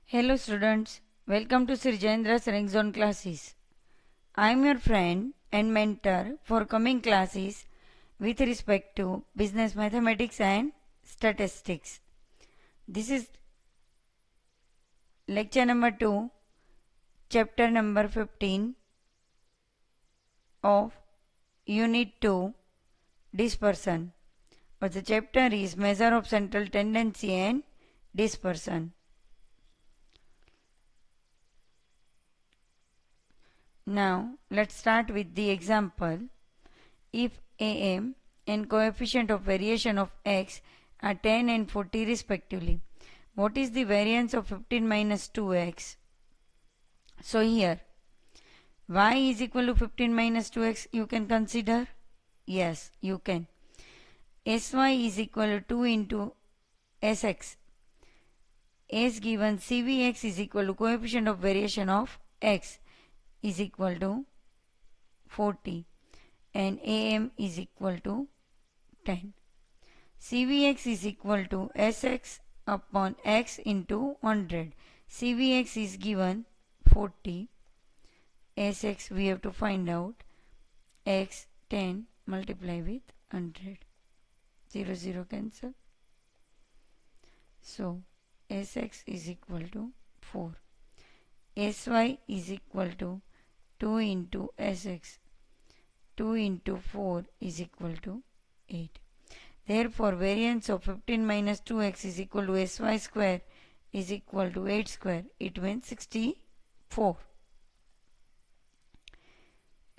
Hello students, welcome to Sri Jayendra's Rank Zone classes. I am your friend and mentor for coming classes with respect to business mathematics and statistics. This is lecture number 2, chapter number 15 of unit 2, dispersion. But the chapter is measure of central tendency and dispersion. Now let's start with the example. If AM and coefficient of variation of x are 10 and 40 respectively, what is the variance of 15 minus 2x? So here y is equal to 15 minus 2x you can consider? Yes, you can. Sy is equal to 2 into Sx. As given, Cvx is equal to coefficient of variation of x is equal to 40 and AM is equal to 10. Cvx is equal to Sx upon x into 100. Cvx is given 40. Sx we have to find out. X 10 multiply with 100. 0 0 cancel. So Sx is equal to 4. Sy is equal to 2 into Sx. 2 into 4 is equal to 8. Therefore, variance of 15 minus 2x is equal to Sy square is equal to 8 square. It means 64.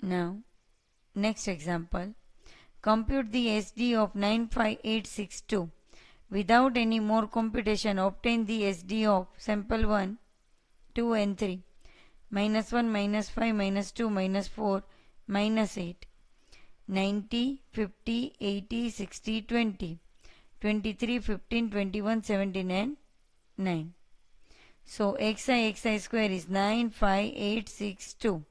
Now, next example. Compute the SD of 95862. Without any more computation, obtain the SD of sample 1, 2 and 3. Minus 1, minus 5, minus 2, minus 4, minus 8. 90, 50, 80, 60, 20. 23, 15, 21, 17 and 9. So xi square is 95862.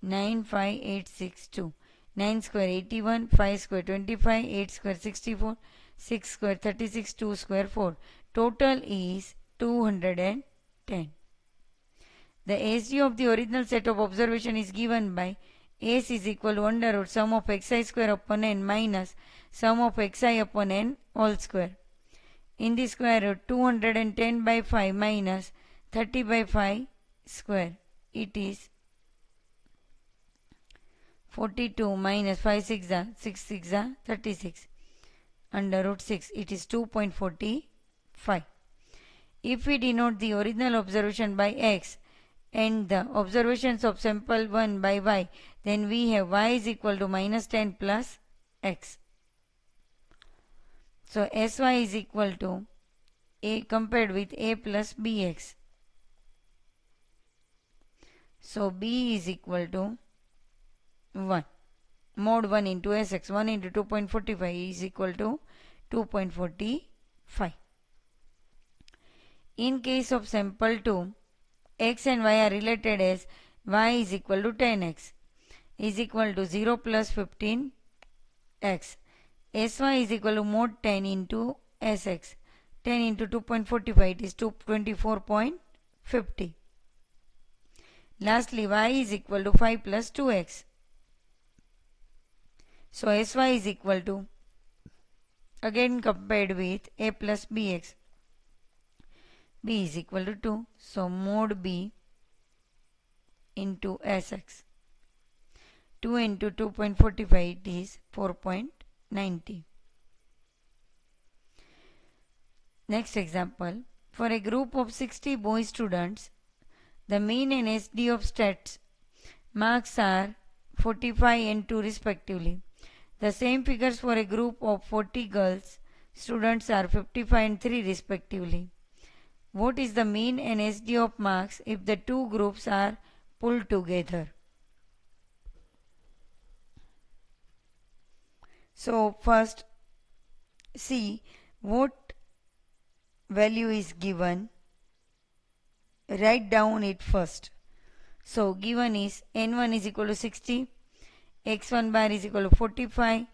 95862. 9 square 81, 5 square 25, 8 square 64, 6 square 36, 2 square 4. Total is 210. The SD of the original set of observation is given by S is equal to under root sum of xi square upon n minus sum of xi upon n all square. In the square root, 210 by 5 minus 30 by 5 square. It is 42 minus 5 6 36 under root 6. It is 2.45. If we denote the original observation by x and the observations of sample 1 by y, then we have y is equal to minus 10 plus x. So Sy is equal to a compared with a plus bx. So b is equal to 1. Mod 1 into Sx. 1 into 2.45 is equal to 2.45. In case of sample 2, x and y are related as y is equal to 10x is equal to 0 plus 15x. Sy is equal to mod 10 into Sx. 10 into 2.45 it is 24.50. Lastly, y is equal to 5 plus 2x. So Sy is equal to, again compared with a plus bx. B is equal to 2. So mod B into Sx. 2 into 2.45 it is 4.90. Next example. For a group of 60 boy students, the mean and SD of stats marks are 45 and 2 respectively. The same figures for a group of 40 girls students are 55 and 3 respectively. What is the mean and SD of marks if the two groups are pulled together? So first see what value is given. Write down it first. So given is n1 is equal to 60, x1 bar is equal to 45,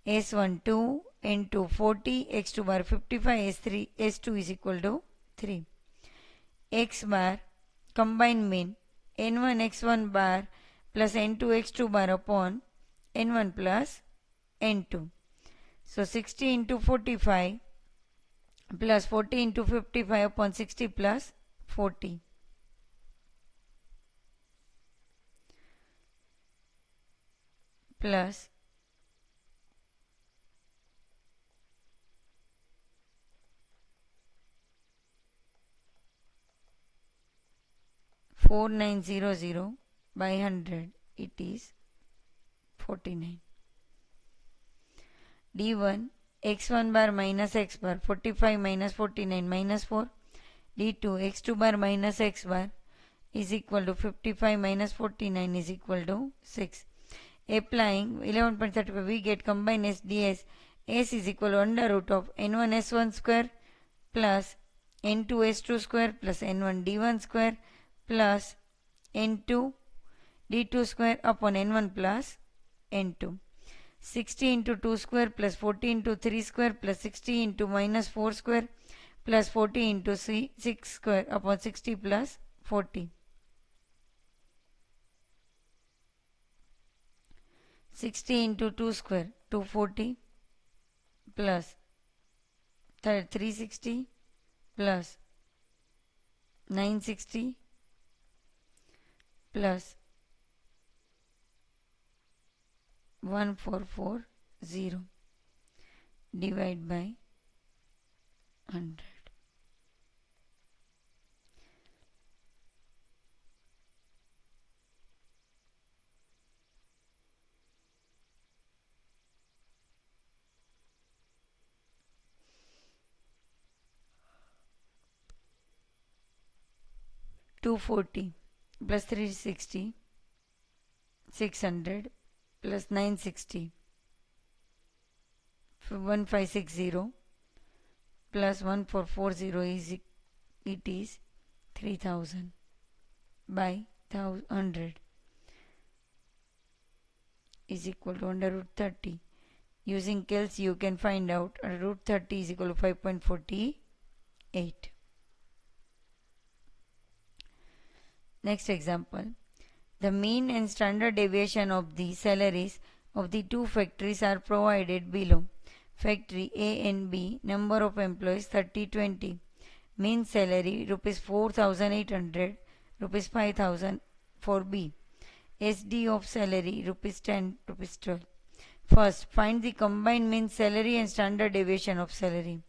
s1 2, into 40 x2 bar 55 s3 s2 is equal to 3. X bar combined mean n1 x1 bar plus n2 x2 bar upon n1 plus n2. So 60 into 45 plus 40 into 55 upon 60 plus 40. Plus 4900 by 100, it is 49. D1 x1 bar minus x bar 45 minus 49 minus 4. D2 x2 bar minus x bar is equal to 55 minus 49 is equal to 6. Applying 11.35, we get combined S ds. S is equal to under root of n1 s1 square plus n2 s2 square plus n1 d1 square plus n2 d2 square upon n1 plus n2. 60 into 2 square plus 40 into 3 square plus 60 into minus 4 square plus 40 into 6 square upon 60 plus 40. 60 into 2 square 240 plus 360 plus 960 plus 1440 divide by 100. $240 plus 360 600 plus 960 1560 plus 1440 is it is 3000 by 100 is equal to under root 30. Using calc you can find out root 30 is equal to 5.48. Next example. The mean and standard deviation of the salaries of the two factories are provided below. Factory A and B, number of employees 30-20. Mean salary rupees 4,800, rupees 5,000 for B. SD of salary rupees 10, rupees 12. First, find the combined mean salary and standard deviation of salary.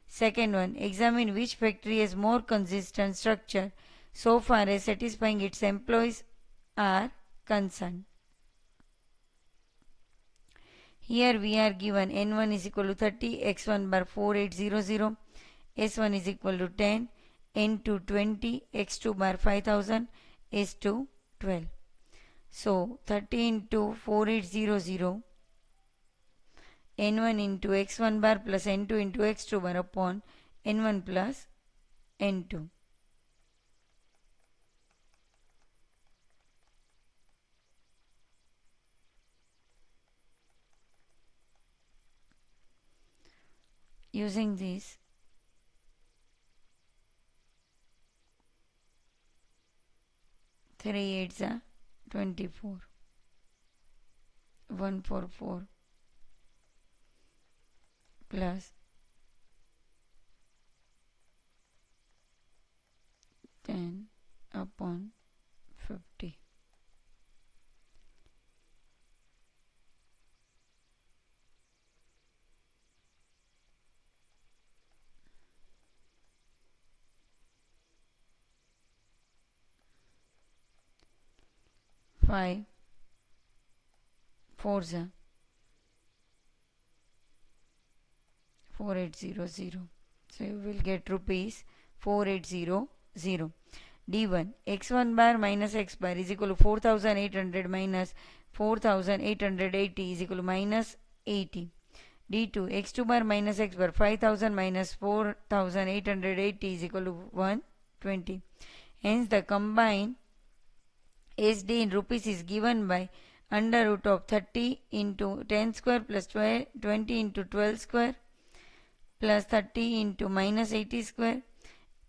Second one, examine which factory has more consistent structure so far as satisfying its employees are concerned. Here we are given N1 is equal to 30, X1 bar 4800, S1 is equal to 10, N2 20, X2 bar 5000, S2 12. So 30 into 4800, N1 into X1 bar plus N2 into X2 bar upon N1 plus N2. Using this, three eights are 24, 144 plus 10 upon 50. Five fours are 4800. So you will get rupees 4800. D1 x1 bar minus x bar is equal to 4800 minus 4880 is equal to minus 80. D2 x2 bar minus x bar 5000 minus 4880 is equal to 120. Hence the combined SD in rupees is given by under root of 30 into 10 square plus 20 into 12 square plus 30 into minus 80 square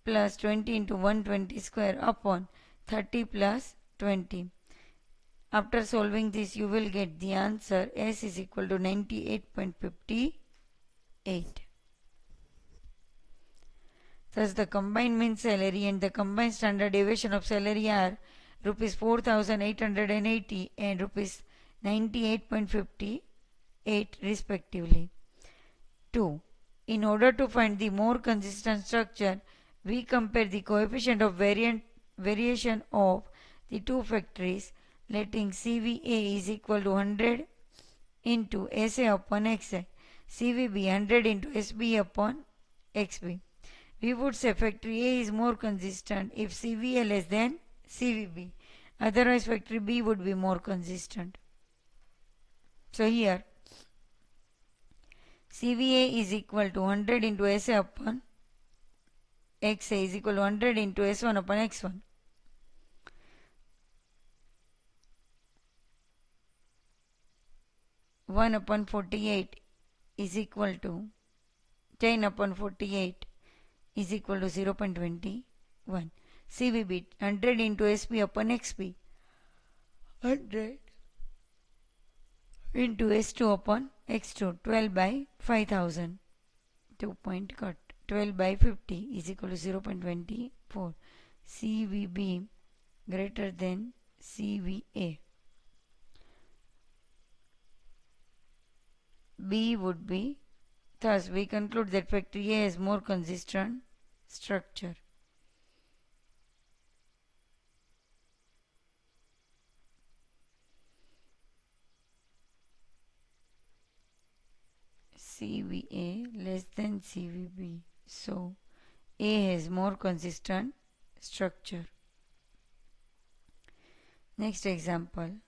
plus 20 into 120 square upon 30 plus 20. After solving this, you will get the answer S is equal to 98.58. Thus, the combined mean salary and the combined standard deviation of salary are rupees 4,880 and rupees 98.58 respectively. 2. In order to find the more consistent structure, we compare the coefficient of variation of the two factories, letting CVA is equal to 100 into SA upon XI, CVB 100 into SB upon XB. We would say factory A is more consistent if CVA less than CVB. Otherwise, factory B would be more consistent. So here, CVA is equal to 100 into SA upon XA is equal to 100 into S1 upon X1. One upon 48 is equal to 10 upon 48 is equal to 0.21. CVB 100 into SB upon XB, 100 into S2 upon X2, 12 by 5000, 2 point cut, 12 by 50 is equal to 0.24. CVB greater than CVA. B would be, thus we conclude that factory A has more consistent structure. CVA less than CVB. So A has more consistent structure. Next example.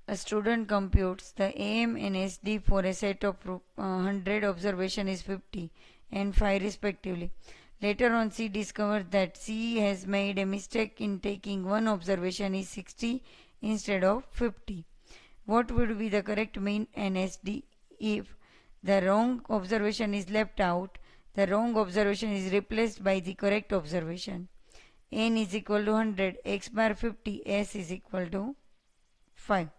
A student computes the AM and SD for a set of 100 observation is 50 and 5 respectively. Later on, C discovered that C has made a mistake in taking one observation is 60 instead of 50. What would be the correct mean and SD if the wrong observation is left out, the wrong observation is replaced by the correct observation? N is equal to 100, X bar 50, S is equal to 5.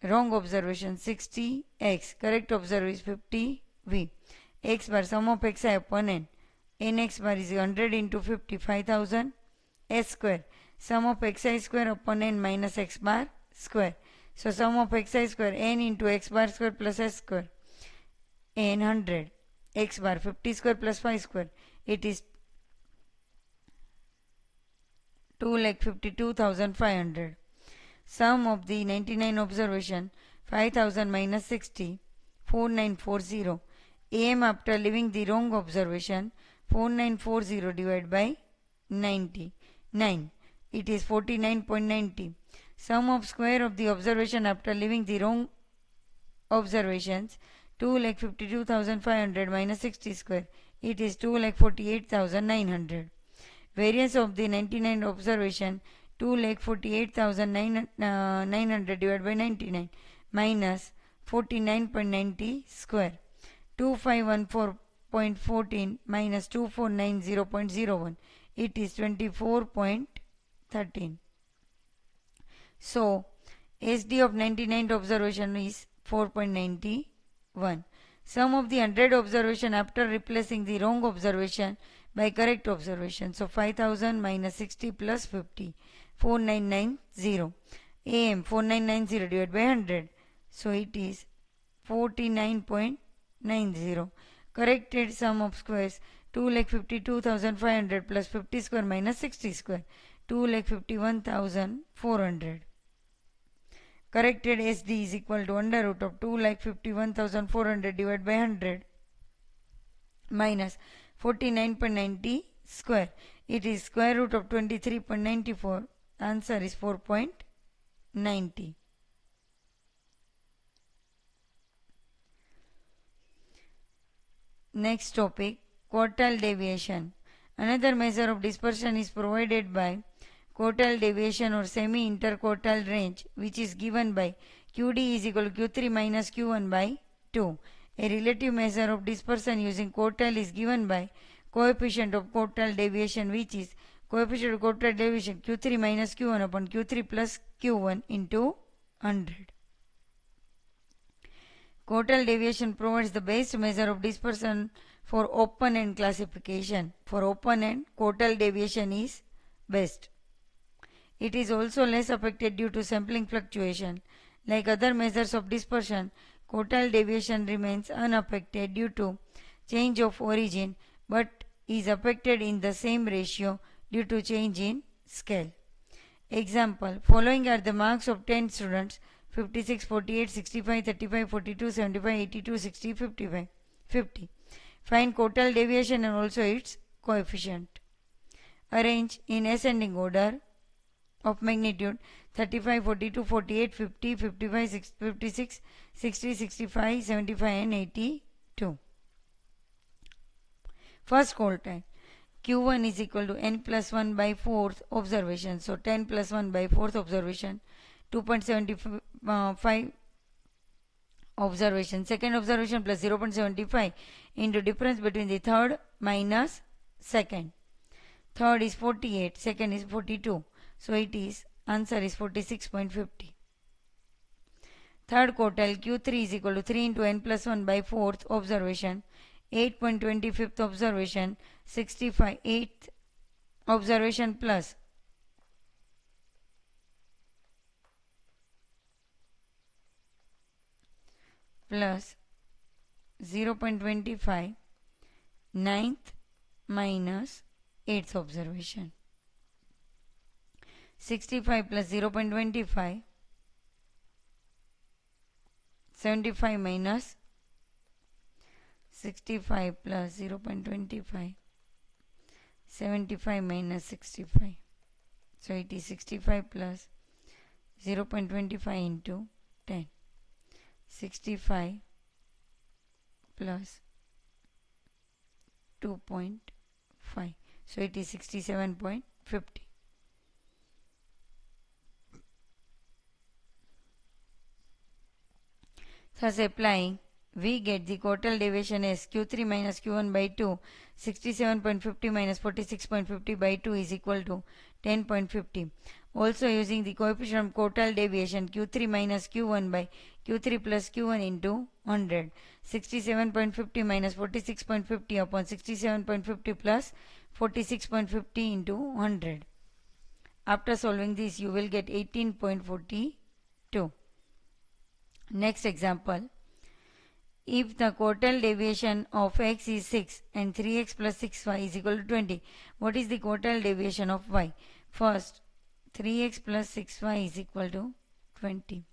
Wrong observation 60, X. Correct observation is 50, V. X bar sum of Xi upon N. Nx bar is 100 into 50, 5000. S square. Sum of Xi square upon N minus X bar square. So sum of Xi square N into X bar square plus S square. N 100. X bar 50 square plus 5 square. It is 2,52,500. Sum of the 99 observation 5000 minus 60, 4940. AM after leaving the wrong observation 4940 divided by 99. It is 49.90. Sum of square of the observation after leaving the wrong observations 2,52,500 minus 60 square. It is 2,48,900. Variance of the 99 observation 2,48,900 divided by 99 minus 49.90 square. 2514.14 minus 2490.01. It is 24.13. So SD of 99th observation is 4.91. Sum of the 100 observation after replacing the wrong observation by correct observation. So 5000 minus 60 plus 50. 4990. AM 4990 divided by 100. So it is 49.90. Corrected sum of squares 2,52,500 plus 50 square minus 60 square. 2,51,400. Corrected SD is equal to under root of 2,51,400 divided by 100 minus 49.90 square. It is square root of 23.94. Answer is 4.90. Next topic, quartile deviation. Another measure of dispersion is provided by quartile deviation or semi-interquartile range, which is given by QD is equal to Q3 minus Q1 by 2. A relative measure of dispersion using quartile is given by coefficient of quartile deviation, which is coefficient of quartile deviation Q3 minus Q1 upon Q3 plus Q1 into 100. Quartile deviation provides the best measure of dispersion for open-end classification. For open-end, quartile deviation is best. It is also less affected due to sampling fluctuation. Like other measures of dispersion, quartile deviation remains unaffected due to change of origin, but is affected in the same ratio due to change in scale. Example, following are the marks of 10 students: 56, 48, 65, 35, 42, 75, 82, 60, 55, 50. Find quartile deviation and also its coefficient. Arrange in ascending order of magnitude: 35, 42, 48, 50, 55, 56, 60, 65, 75 and 82. First quartile, Q1 is equal to n plus 1 by 4th observation. So 10 plus 1 by 4th observation, 2.75 observation. Second observation plus 0.75 into difference between the third minus second. Third is 48, second is 42. So it is, answer is 46.50. Third quartile, Q3 is equal to 3 into n plus 1 by 4th observation, 8.25th observation, 65, 8th observation plus 0.25, 9th minus 8th observation. 65 plus 0.25, 75 minus 65 plus 0.25, 75 minus 65. So it is 65 plus 0.25 into 10. 65 plus 2.5. So it is 67.50. Thus applying, we get the quartile deviation as Q3 minus Q1 by 2, 67.50 minus 46.50 by 2 is equal to 10.50. Also using the coefficient of quartile deviation Q3 minus Q1 by Q3 plus Q1 into 100. 67.50 minus 46.50 upon 67.50 plus 46.50 into 100. After solving this, you will get 18.42. Next example. If the quartile deviation of x is 6 and 3x plus 6y is equal to 20, what is the quartile deviation of y? First, 3x plus 6y is equal to 20.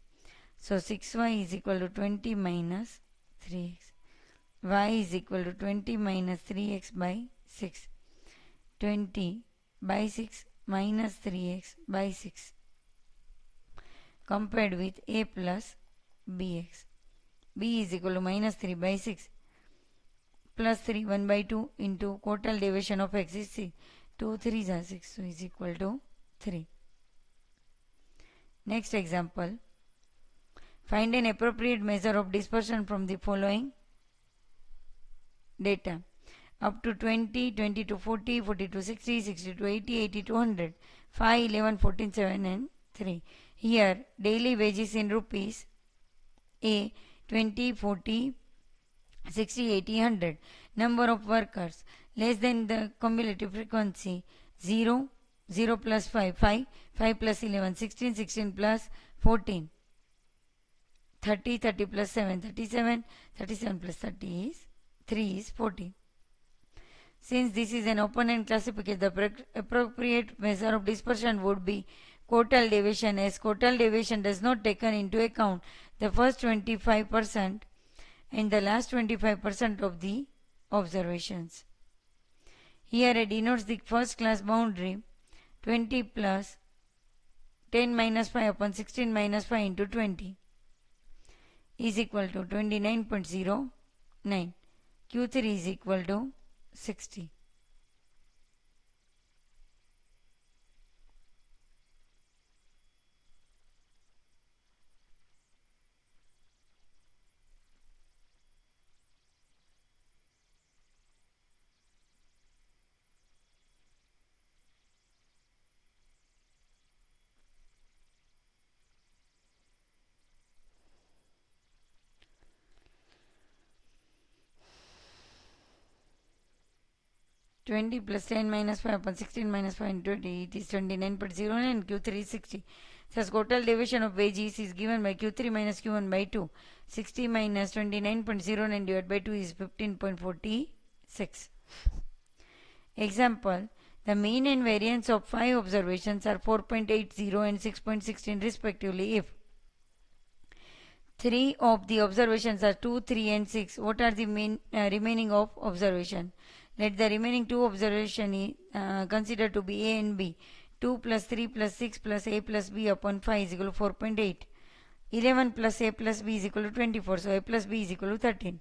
So 6y is equal to 20 minus 3x. Y is equal to 20 minus 3x by 6. 20 by 6 minus 3x by 6 compared with a plus bx. B is equal to minus 3 by 6 plus 3, 1 by 2 into quartile deviation of x is 6. 2 3s are 6, so is equal to 3. Next example. Find an appropriate measure of dispersion from the following data. Up to 20, 20 to 40, 40 to 60, 60 to 80, 80 to 100, 5, 11, 14, 7 and 3. Here daily wages in rupees: A 20, 40, 60, 80, 100. Number of workers less than the cumulative frequency: 0, 0 plus 5, 5, 5 plus 11, 16, 16 plus 14, 30, 30 plus 7, 37, 37 plus 30 is 3 is 40. Since this is an open-end classification, the appropriate measure of dispersion would be quartile deviation, as quartile deviation does not take into account the first 25% and the last 25% of the observations. Here it denotes the first class boundary: 20 plus 10 minus 5 upon 16 minus 5 into 20 is equal to 29.09. Q3 is equal to 60. Twenty plus 10 minus 5 upon 16 minus 5 and 20, it is 29.09. Q3 is 60. Thus total deviation of wages is given by Q3 minus Q1 by 2. 60 minus 29.09 divided by 2 is 15.46. Example, the mean and variance of 5 observations are 4.80 and 6.16 respectively. If 3 of the observations are 2, 3 and 6, what are the remaining of observation? Let the remaining 2 observation considered to be A and B. 2 plus 3 plus 6 plus A plus B upon 5 is equal to 4.8. 11 plus A plus B is equal to 24. So A plus B is equal to 13.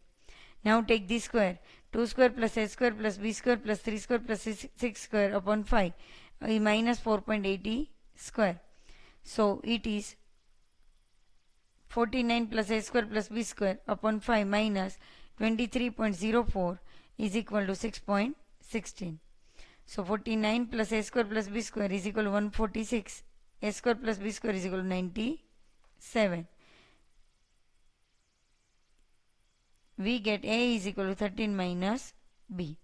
Now take the square. 2 square plus A square plus B square plus 3 square plus 6 square upon 5 minus 4.80 square. So it is 49 plus A square plus B square upon 5 minus 23.04 is equal to 6.16. So 49 plus A square plus B square is equal to 146. A square plus B square is equal to 97. We get A is equal to 13 minus B.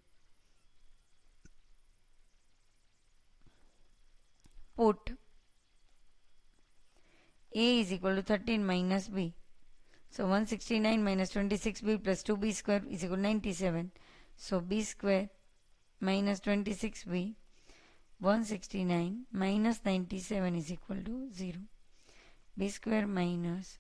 Put A is equal to 13 minus B. So 169 minus 26B plus 2B square is equal to 97. So B square minus 26B, 169 minus 97 is equal to 0. B square minus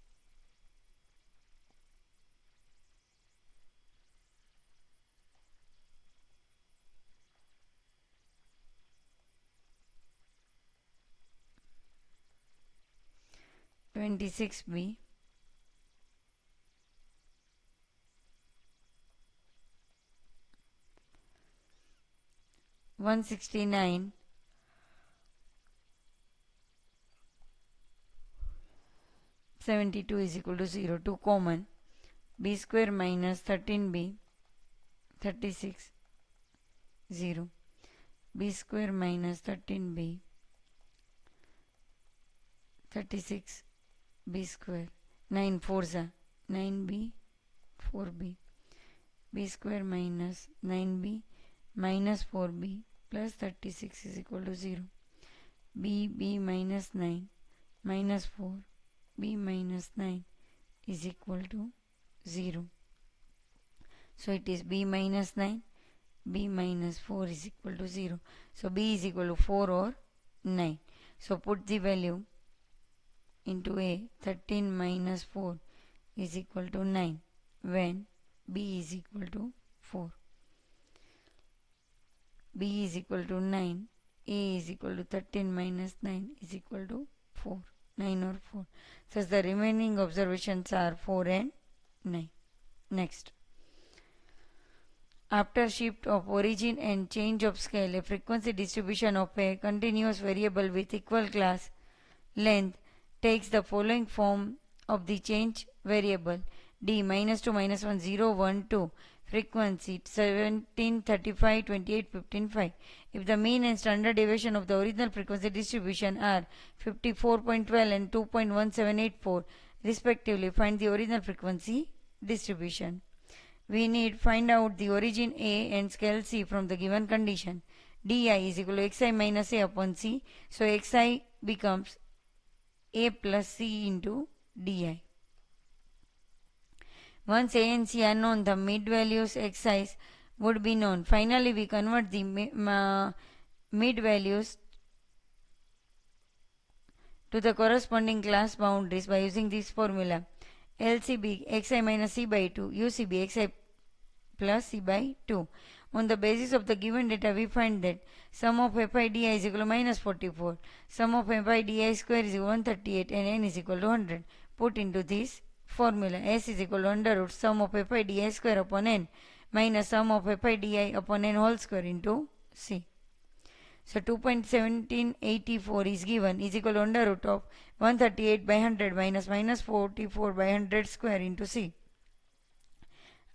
26B 169 72 is equal to 0. 2 common. B square minus 13B 36 0. B square minus 13B 36 B square 9 4s are 9B 4B. B square minus 9B minus 4B plus 36 is equal to 0. B minus 9 minus 4 B minus 9 is equal to 0. So it is B minus 9 B minus 4 is equal to 0. So B is equal to 4 or 9. So put the value into A. 13 minus 4 is equal to 9 when B is equal to 4. B is equal to 9. A is equal to 13 minus 9 is equal to 4. 9 or 4. Thus the remaining observations are 4 and 9. Next. After shift of origin and change of scale, a frequency distribution of a continuous variable with equal class length takes the following form of the change variable: D -2 -1 0 1 2. Frequency 17 35 28 15 5. If the mean and standard deviation of the original frequency distribution are 54.12 and 2.1784 respectively, find the original frequency distribution. We need find out the origin A and scale C from the given condition. Di is equal to xi minus A upon C. So xi becomes A plus C into di. Once A and C are known, the mid values xi's would be known. Finally, we convert the mid values to the corresponding class boundaries by using this formula. LCB xi minus C by 2, UCB xi plus C by 2. On the basis of the given data, we find that sum of fi di is equal to minus 44, sum of fi di square is equal to 138 and n is equal to 100. Put into this formula. S is equal to under root sum of fi di square upon n, minus sum of fi di upon n whole square into c. So 2.1784 is given is equal to under root of 138 by 100 minus 44 by 100 square into c.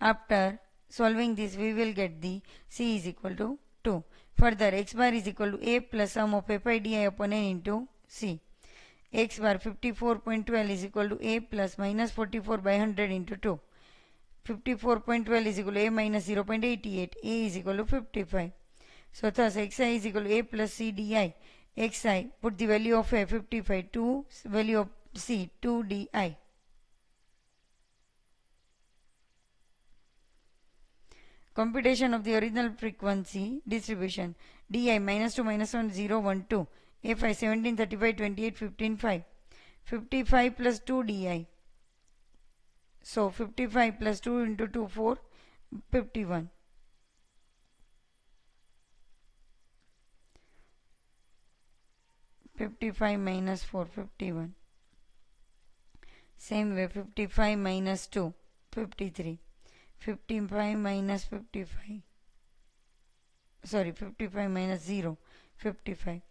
After solving this, we will get the c is equal to 2. Further, x bar is equal to a plus sum of fi di upon n into c. X bar 54.12 is equal to a plus minus 44 by 100 into 2. 54.12 is equal to a minus 0.88. A is equal to 55. So thus xi is equal to a plus c di. Xi, put the value of a 55 to value of c 2 di. Computation of the original frequency distribution. Di minus 2 minus 1 0 1 2. A5 17 35 28 15 5. 55 plus 2 di. So 55 plus 2 into 2 4 51. minus 4 51. Same way 55 minus 2 53. 55 minus 55. Sorry, 55 minus 0 55.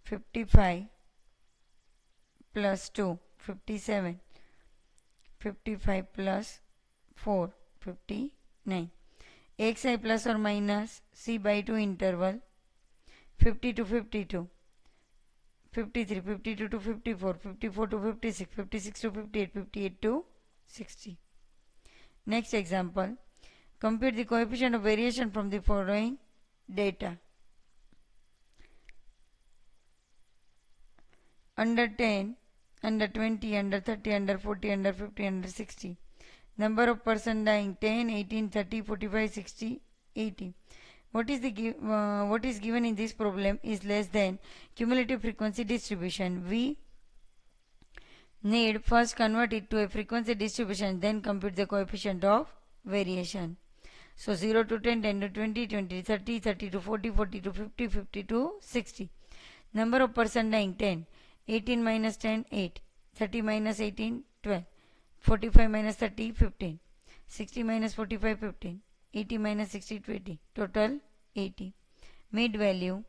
55 plus 2 57. 55 plus 4 59. Xi plus or minus c by 2 interval 50 to 52. 53, 52 to 54, 54 to 56, 56 to 58, 58 to 60. Next example, compute the coefficient of variation from the following data. Under 10, under 20, under 30, under 40, under 50, under 60. Number of person dying 10, 18, 30, 45, 60, 80. What is given in this problem is less than cumulative frequency distribution. We need first convert it to a frequency distribution, then compute the coefficient of variation. So 0 to 10, 10 to 20, 20 to 30, 30 to 40, 40 to 50, 50 to 60. Number of person dying 10, 18 minus 10 8, 30 minus 18 12, 45 minus 30 15, 60 minus 45 15, 80 minus 60 20, total 80. Mid value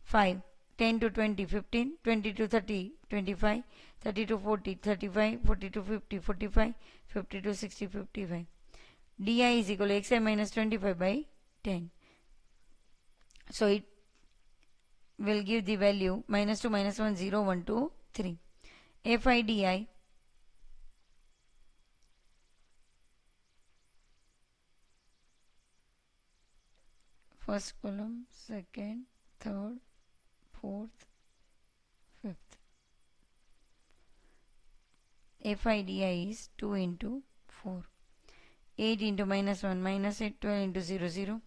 5, 10 to 20 15, 20 to 30 25, 30 to 40 35, 40 to 50 45, 50 to 60 55. Di is equal to xi minus 25 by 10. So it will give the value minus 2 minus 1 0 1 2 3. Fi di first column, second, third, fourth, fifth. Fi di is 2 into 4. 8 into minus 1 minus 8, 12 into 0 0,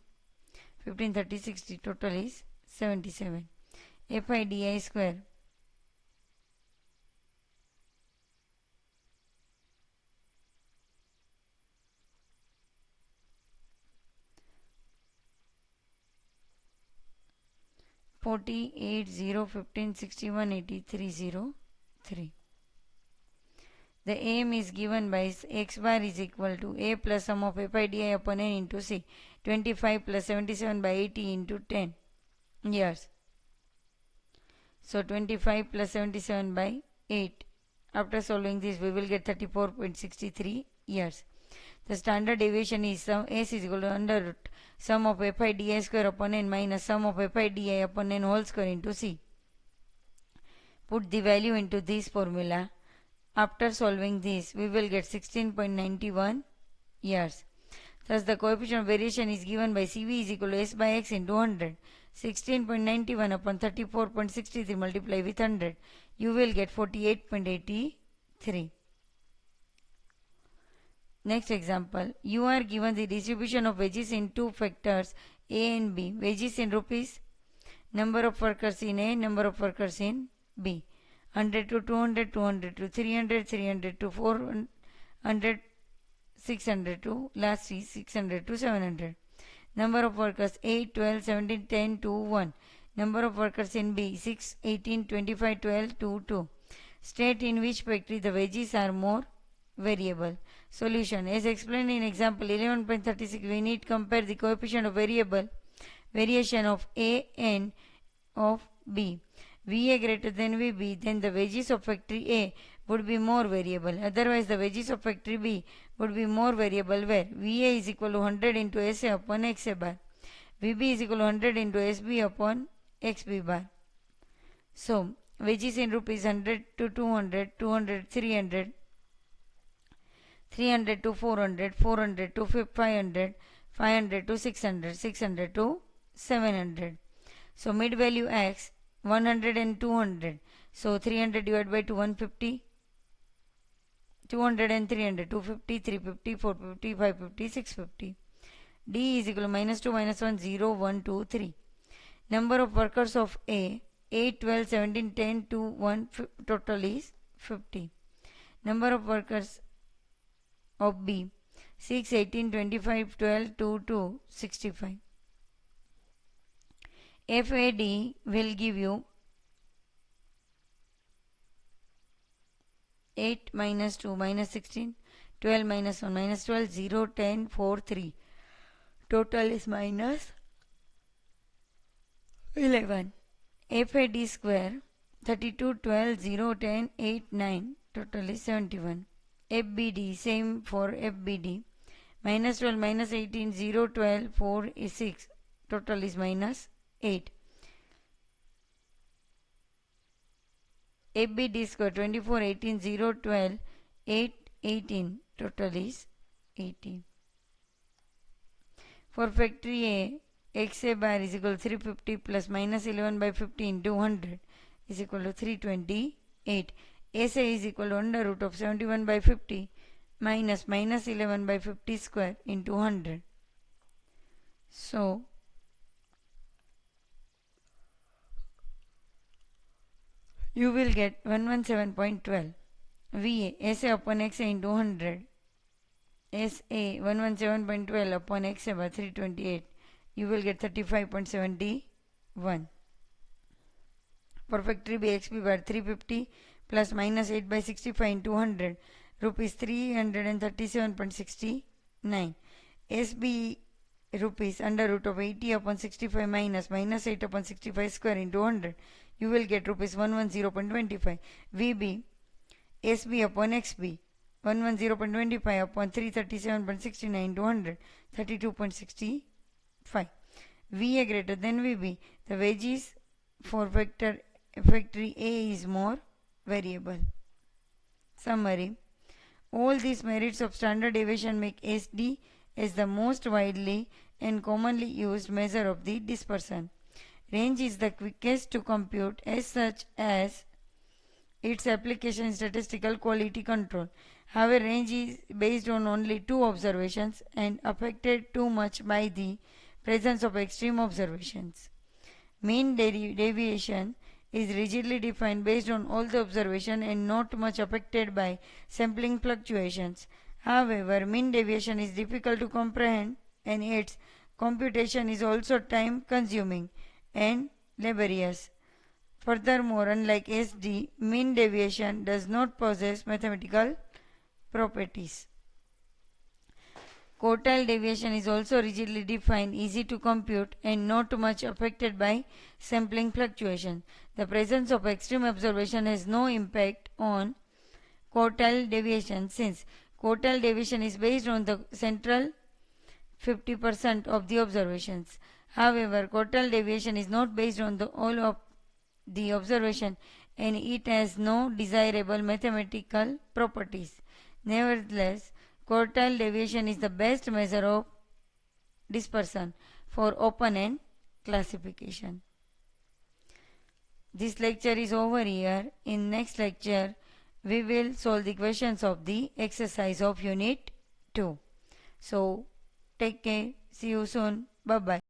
15 30 60, total is 77. Fi di square (40, 8, 0, 15, 61, 80, 3, 0, 3). The aim is given by x bar is equal to a plus sum of fi di upon n into c, 25 plus 77 by 80 into 10 years. So 25 plus 77 by 8. After solving this, we will get 34.63 years. The standard deviation is s is equal to under root sum of fi di square upon n minus sum of fi di upon n whole square into c. Put the value into this formula. After solving this, we will get 16.91 years. Thus, the coefficient of variation is given by Cv is equal to s by x into 100. 16.91 upon 34.63 multiply with 100. You will get 48.83. Next example. You are given the distribution of wages in two factors A and B. Wages in rupees, number of workers in A, number of workers in B. 100 to 200, 200 to 300, 300 to 400, 600 to last is 600 to 700. Number of workers 8, 12, 17, 10, 2, 1. Number of workers in B 6, 18, 25, 12, 2, 2. State in which factory the wages are more. variable. Solution. As explained in example 11.36, we need to compare the coefficient of variation of A and of B. VA greater than VB, then the wages of factory A would be more variable. Otherwise, the wages of factory B would be more variable, where VA is equal to 100 into SA upon XA bar. VB is equal to 100 into SB upon XB bar. So, wages in rupees 100 to 200, 200 300, 300 to 400, 400 to 500, 500 to 600, 600 to 700. So, mid value X 100 and 200. So, 300 divided by 2, 150. 200 and 300, 250, 350, 450, 550, 650. D is equal to minus 2, minus 1, 0, 1, 2, 3. Number of workers of A, 8, 12, 17, 10, 2, 1, total is 50. Number of workers of B, 6, 18, 25, 12, 2, 2, 65. FAD will give you 8 minus 2 minus 16, 12 minus 1 minus 12, 0, 10, 4, 3. Total is minus 11. FAD square 32, 12, 0, 10, 8, 9. Total is 71. FBD, same for FBD. Minus 12, minus 18, 0, 12, 4 is 6. Total is minus 8. FBD square 24, 18, 0, 12, 8, 18. Total is 18. For factory A, XA bar is equal to 350 plus minus 11 by 15, 200 is equal to 328. SA is equal to under root of 71 by 50 minus 11 by 50 square into 100. So, you will get 117.12. VA, SA upon XA into 100. SA 117.12 upon XA by 328. You will get 35.71. For factory B, XB bar 350 plus minus 8 by 65 into 100, rupees 337.69. SB rupees under root of 80 upon 65 minus 8 upon 65 square into 100. You will get rupees 110.25. VB, SB upon XB 110.25 upon 337.69 into 100, 32.65. VA greater than VB. The wages for factory A is more variable. Summary. All these merits of standard deviation make SD as the most widely and commonly used measure of the dispersion. Range is the quickest to compute as such as its application in statistical quality control. However, range is based on only 2 observations and affected too much by the presence of extreme observations. Mean deviation is rigidly defined based on all the observation and not much affected by sampling fluctuations. However, mean deviation is difficult to comprehend and its computation is also time consuming and laborious. Furthermore, unlike SD, mean deviation does not possess mathematical properties. Quartile deviation is also rigidly defined, easy to compute, and not much affected by sampling fluctuation. The presence of extreme observation has no impact on quartile deviation, since quartile deviation is based on the central 50% of the observations. However, quartile deviation is not based on all of the observation and it has no desirable mathematical properties. Nevertheless, quartile deviation is the best measure of dispersion for open-end classification. This lecture is over here. In next lecture, we will solve the questions of the exercise of Unit 2. So, take care. See you soon. Bye-bye.